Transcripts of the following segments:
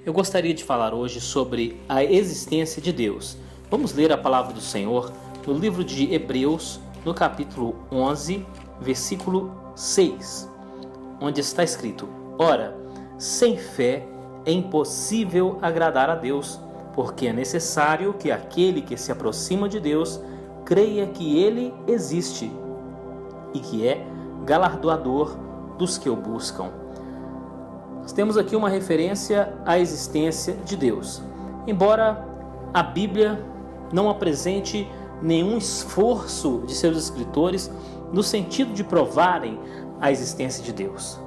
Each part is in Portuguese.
Eu gostaria de falar hoje sobre a existência de Deus. Vamos ler a palavra do Senhor no livro de Hebreus, no capítulo 11, versículo 6, onde está escrito: Ora, sem fé é impossível agradar a Deus, porque é necessário que aquele que se aproxima de Deus creia que Ele existe e que é galardoador dos que o buscam. Nós temos aqui uma referência à existência de Deus. Embora a Bíblia não apresente nenhum esforço de seus escritores no sentido de provarem a existência de Deus.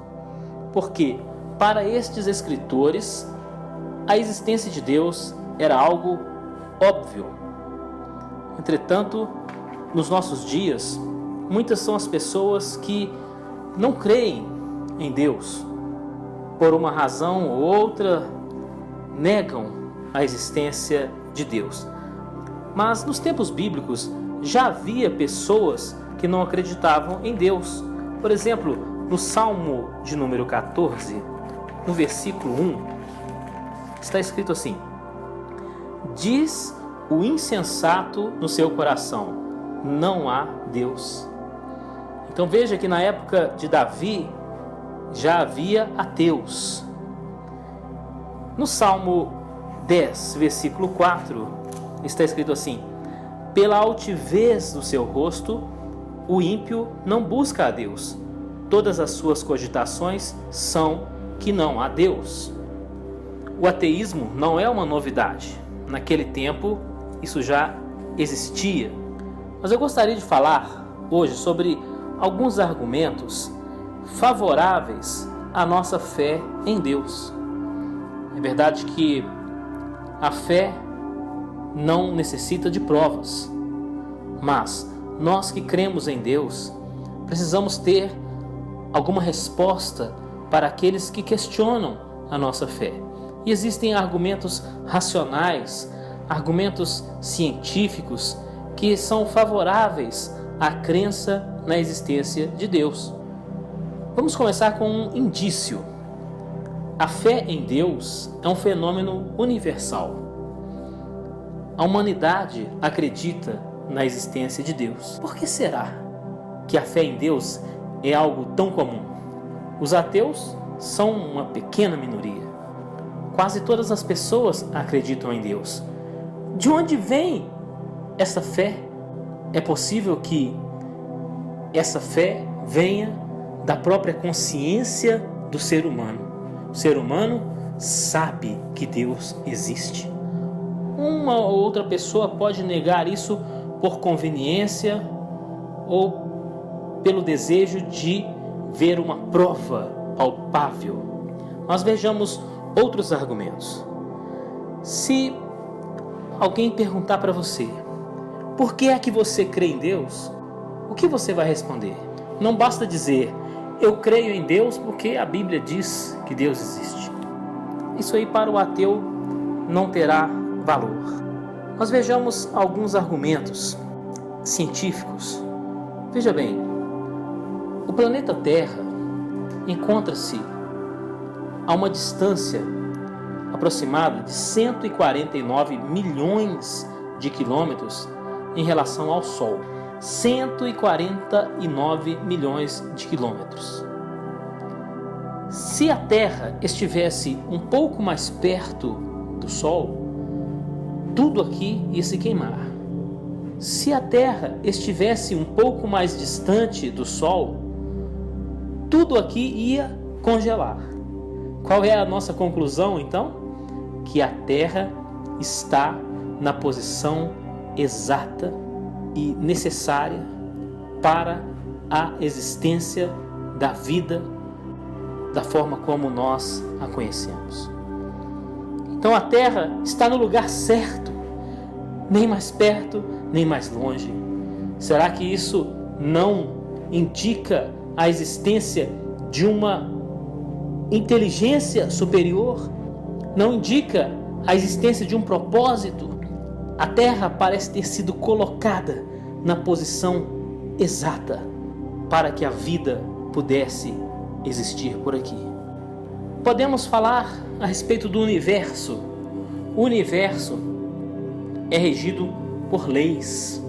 Porque, para estes escritores, a existência de Deus era algo óbvio. Entretanto, nos nossos dias, muitas são as pessoas que não creem em Deus. Por uma razão ou outra, negam a existência de Deus. Mas nos tempos bíblicos já havia pessoas que não acreditavam em Deus. Por exemplo, no Salmo de número 14, no versículo 1, está escrito assim: Diz o insensato no seu coração, não há Deus. Então veja que na época de Davi já havia ateus. No Salmo 10, versículo 4, está escrito assim: Pela altivez do seu rosto, o ímpio não busca a Deus. Todas as suas cogitações são que não há Deus. O ateísmo não é uma novidade. Naquele tempo, isso já existia. Mas eu gostaria de falar hoje sobre alguns argumentos favoráveis à nossa fé em Deus. É verdade que a fé não necessita de provas, mas nós que cremos em Deus precisamos ter alguma resposta para aqueles que questionam a nossa fé. E existem argumentos racionais, argumentos científicos que são favoráveis à crença na existência de Deus. Vamos começar com um indício. A fé em Deus é um fenômeno universal. A humanidade acredita na existência de Deus. Por que será que a fé em Deus é algo tão comum? Os ateus são uma pequena minoria. Quase todas as pessoas acreditam em Deus. De onde vem essa fé? É possível que essa fé venha da própria consciência do ser humano. O ser humano sabe que Deus existe. Uma ou outra pessoa pode negar isso por conveniência ou pelo desejo de ver uma prova palpável. Mas vejamos outros argumentos. Se alguém perguntar para você: por que é que você crê em Deus? O que você vai responder? Não basta dizer: eu creio em Deus porque a Bíblia diz que Deus existe. Isso aí para o ateu não terá valor. Nós vejamos alguns argumentos científicos. Veja bem, o planeta Terra encontra-se a uma distância aproximada de 149 milhões de quilômetros em relação ao Sol. 149 milhões de quilômetros. Se a Terra estivesse um pouco mais perto do Sol, tudo aqui ia se queimar. Se a Terra estivesse um pouco mais distante do Sol, tudo aqui ia congelar. Qual é a nossa conclusão, então? Que a Terra está na posição exata e necessária para a existência da vida da forma como nós a conhecemos. Então a Terra está no lugar certo, nem mais perto, nem mais longe. Será que isso não indica a existência de uma inteligência superior? Não indica a existência de um propósito? A Terra parece ter sido colocada na posição exata para que a vida pudesse existir por aqui. Podemos falar a respeito do universo. O universo é regido por leis.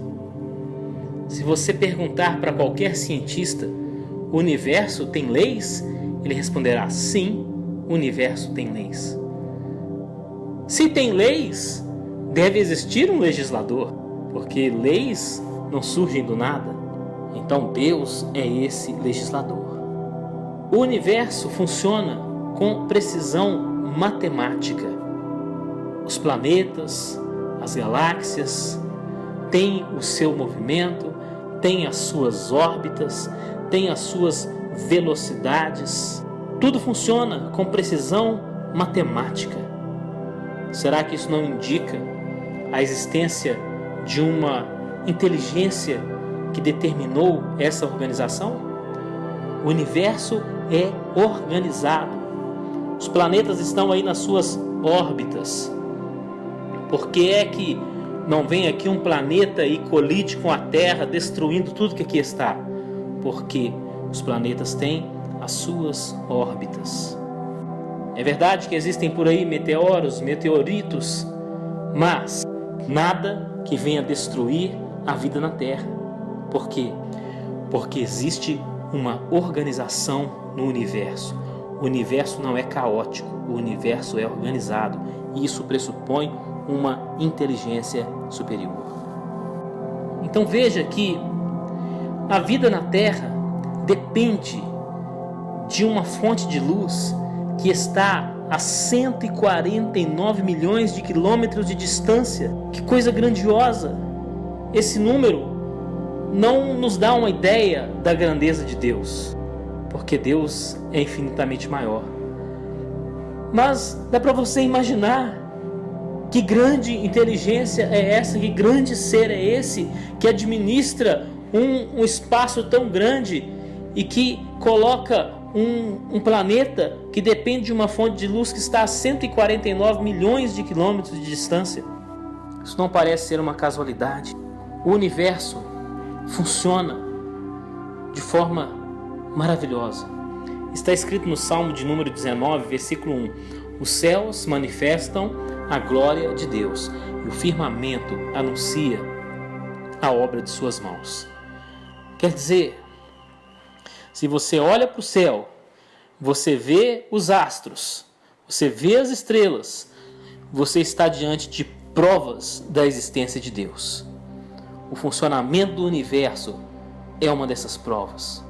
Se você perguntar para qualquer cientista, o universo tem leis? Ele responderá: sim, o universo tem leis. Se tem leis, deve existir um legislador, porque leis não surgem do nada. Então Deus é esse legislador. O universo funciona com precisão matemática. Os planetas, as galáxias têm o seu movimento, têm as suas órbitas, têm as suas velocidades. Tudo funciona com precisão matemática. Será que isso não indica a existência de uma inteligência que determinou essa organização? O universo é organizado. Os planetas estão aí nas suas órbitas. Por que é que não vem aqui um planeta e colide com a Terra, destruindo tudo que aqui está? Porque os planetas têm as suas órbitas. É verdade que existem por aí meteoros, meteoritos, mas nada que venha destruir a vida na Terra. Por quê? Porque existe uma organização no universo. O universo não é caótico, o universo é organizado. E isso pressupõe uma inteligência superior. Então veja que a vida na Terra depende de uma fonte de luz que está a 149 milhões de quilômetros de distância. Que coisa grandiosa! Esse número não nos dá uma ideia da grandeza de Deus, porque Deus é infinitamente maior. Mas dá para você imaginar que grande inteligência é essa, que grande ser é esse que administra um espaço tão grande e que coloca um planeta que depende de uma fonte de luz que está a 149 milhões de quilômetros de distância. Isso não parece ser uma casualidade. O universo funciona de forma maravilhosa. Está escrito no Salmo de número 19, versículo 1: os céus manifestam a glória de Deus e o firmamento anuncia a obra de suas mãos. Quer dizer, se você olha para o céu, você vê os astros, você vê as estrelas, você está diante de provas da existência de Deus. O funcionamento do universo é uma dessas provas.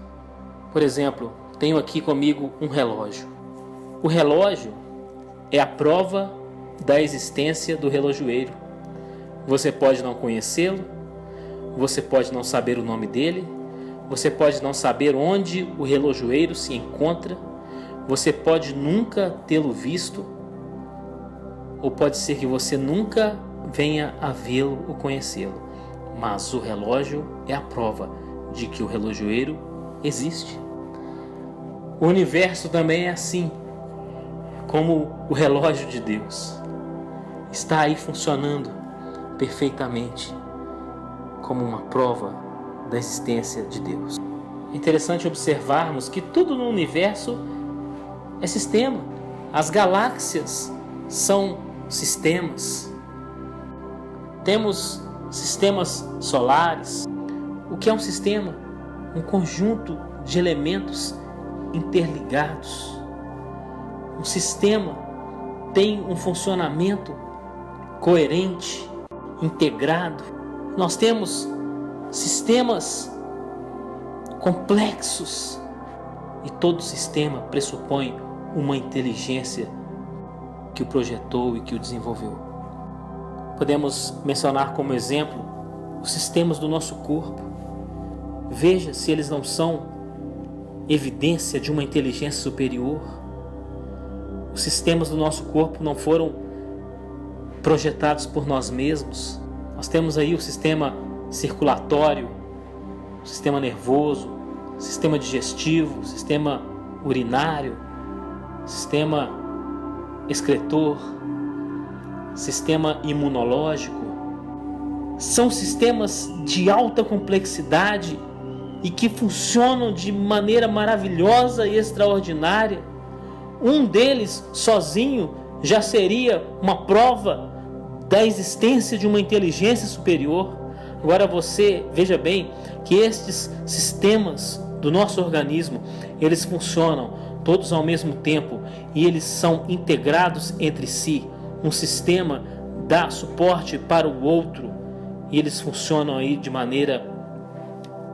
Por exemplo, tenho aqui comigo um relógio. O relógio é a prova da existência do relojoeiro. Você pode não conhecê-lo, você pode não saber o nome dele, você pode não saber onde o relojoeiro se encontra, você pode nunca tê-lo visto, ou pode ser que você nunca venha a vê-lo ou conhecê-lo. Mas o relógio é a prova de que o relojoeiro existe. O universo também é assim, como o relógio de Deus. Está aí funcionando perfeitamente, como uma prova da existência de Deus. É interessante observarmos que tudo no universo é sistema. As galáxias são sistemas. Temos sistemas solares. O que é um sistema? Um conjunto de elementos interligados. Um sistema tem um funcionamento coerente, integrado. Nós temos sistemas complexos e todo sistema pressupõe uma inteligência que o projetou e que o desenvolveu. Podemos mencionar como exemplo os sistemas do nosso corpo. Veja se eles não são evidência de uma inteligência superior. Os sistemas do nosso corpo não foram projetados por nós mesmos. Nós temos aí o sistema circulatório, o sistema nervoso, o sistema digestivo, o sistema urinário, o sistema excretor, sistema imunológico. São sistemas de alta complexidade e que funcionam de maneira maravilhosa e extraordinária. um deles sozinho já seria uma prova da existência de uma inteligência superior. Agora você veja bem que estes sistemas do nosso organismo, eles funcionam todos ao mesmo tempo e eles são integrados entre si. Um sistema dá suporte para o outro e eles funcionam aí de maneira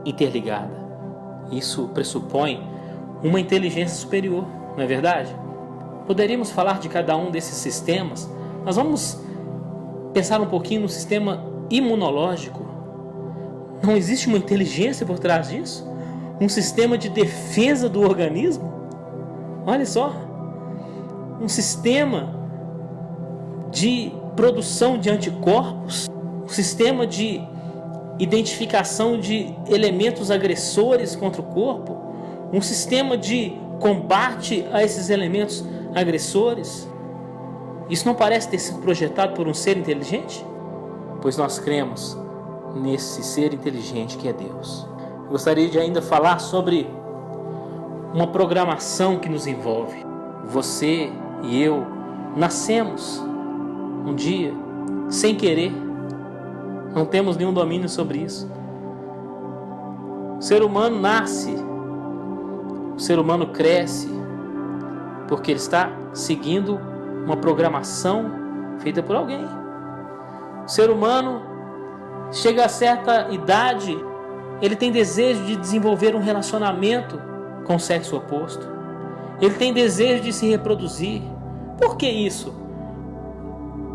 interligada. Isso pressupõe uma inteligência superior, não é verdade? Poderíamos falar de cada um desses sistemas. Nós vamos pensar um pouquinho no sistema imunológico. Não existe uma inteligência por trás disso? Um sistema de defesa do organismo? Olha só, um sistema de produção de anticorpos, um sistema de identificação de elementos agressores contra o corpo, um sistema de combate a esses elementos agressores. Isso não parece ter sido projetado por um ser inteligente? Pois nós cremos nesse ser inteligente que é Deus. Eu gostaria de ainda falar sobre uma programação que nos envolve. Você e eu nascemos um dia sem querer, não temos nenhum domínio sobre isso. O ser humano nasce, o ser humano cresce, porque ele está seguindo uma programação feita por alguém. O ser humano chega a certa idade, ele tem desejo de desenvolver um relacionamento com o sexo oposto. Ele tem desejo de se reproduzir. Por que isso?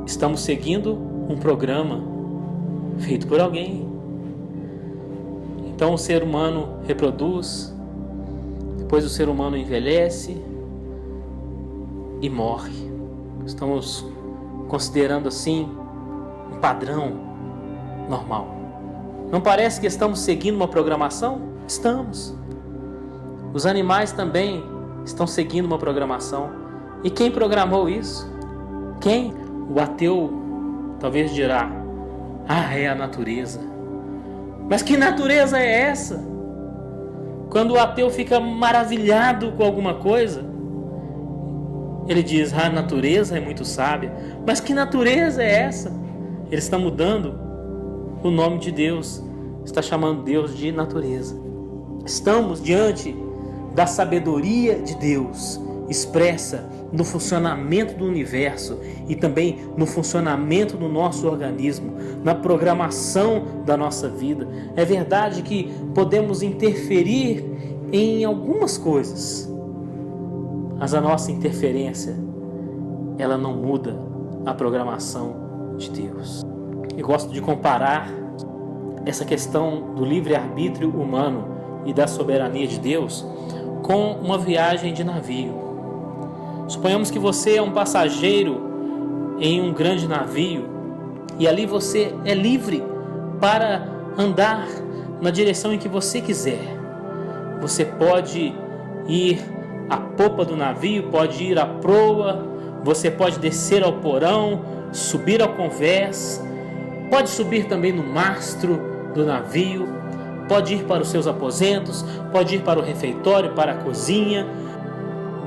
Estamos seguindo um programa feito por alguém. Então o ser humano reproduz, depois o ser humano envelhece e morre. Estamos considerando assim um padrão normal. Não parece que estamos seguindo uma programação? Estamos. Os animais também estão seguindo uma programação. E quem programou isso? Quem? O ateu talvez dirá: é a natureza. Mas que natureza é essa? Quando o ateu fica maravilhado com alguma coisa, ele diz: a natureza é muito sábia. Mas que natureza é essa? Ele está mudando o nome de Deus, está chamando Deus de natureza. Estamos diante da sabedoria de Deus, expressa no funcionamento do universo e também no funcionamento do nosso organismo, na programação da nossa vida. É verdade que podemos interferir em algumas coisas, mas a nossa interferência, ela não muda a programação de Deus. Eu gosto de comparar essa questão do livre-arbítrio humano e da soberania de Deus com uma viagem de navio. Suponhamos que você é um passageiro em um grande navio e ali você é livre para andar na direção em que você quiser. Você pode ir à popa do navio, pode ir à proa, você pode descer ao porão, subir ao convés, pode subir também no mastro do navio, pode ir para os seus aposentos, pode ir para o refeitório, para a cozinha.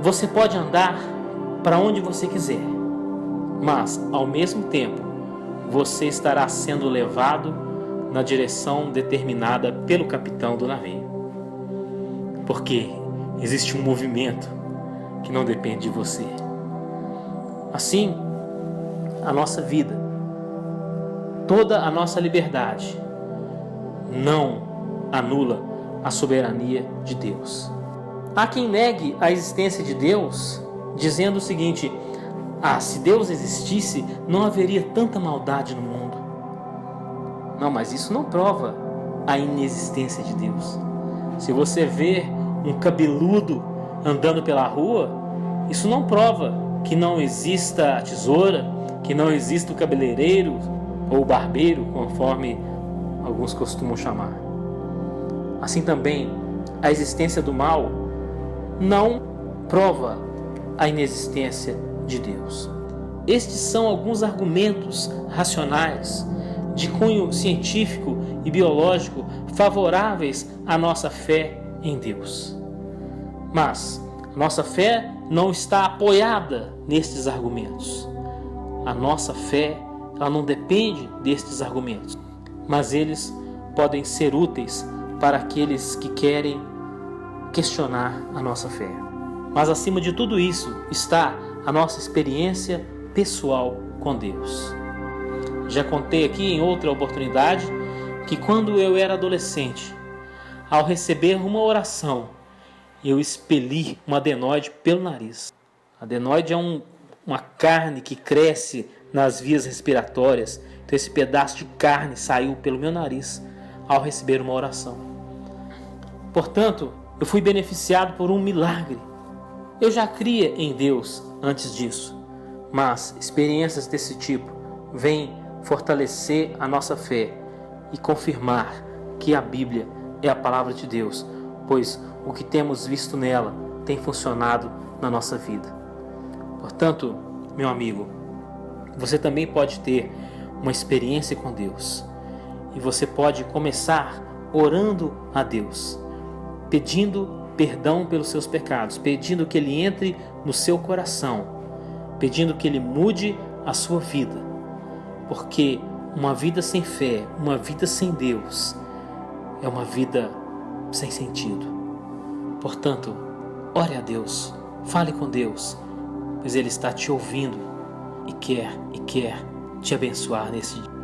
Você pode andar para onde você quiser, mas ao mesmo tempo você estará sendo levado na direção determinada pelo capitão do navio, porque existe um movimento que não depende de você. Assim, a nossa vida, toda a nossa liberdade não anula a soberania de Deus. Há quem negue a existência de Deus, dizendo o seguinte: se Deus existisse, não haveria tanta maldade no mundo. Não, mas isso não prova a inexistência de Deus. Se você vê um cabeludo andando pela rua, isso não prova que não exista a tesoura, que não exista o cabeleireiro ou o barbeiro, conforme alguns costumam chamar. Assim também, a existência do mal não prova a inexistência de Deus. Estes são alguns argumentos racionais de cunho científico e biológico favoráveis à nossa fé em Deus. Mas nossa fé não está apoiada nestes argumentos. A nossa fé, ela não depende destes argumentos, mas eles podem ser úteis para aqueles que querem questionar a nossa fé. Mas acima de tudo isso está a nossa experiência pessoal com Deus. Já contei aqui em outra oportunidade que quando eu era adolescente, ao receber uma oração, eu expeli um adenoide pelo nariz. Adenoide é uma carne que cresce nas vias respiratórias. Então esse pedaço de carne saiu pelo meu nariz ao receber uma oração. Portanto, eu fui beneficiado por um milagre. Eu já cria em Deus antes disso, mas experiências desse tipo vêm fortalecer a nossa fé e confirmar que a Bíblia é a palavra de Deus, pois o que temos visto nela tem funcionado na nossa vida. Portanto, meu amigo, você também pode ter uma experiência com Deus e você pode começar orando a Deus, pedindo perdão pelos seus pecados, pedindo que Ele entre no seu coração, pedindo que Ele mude a sua vida, porque uma vida sem fé, uma vida sem Deus, é uma vida sem sentido. Portanto, ore a Deus, fale com Deus, pois Ele está te ouvindo e quer te abençoar nesse dia.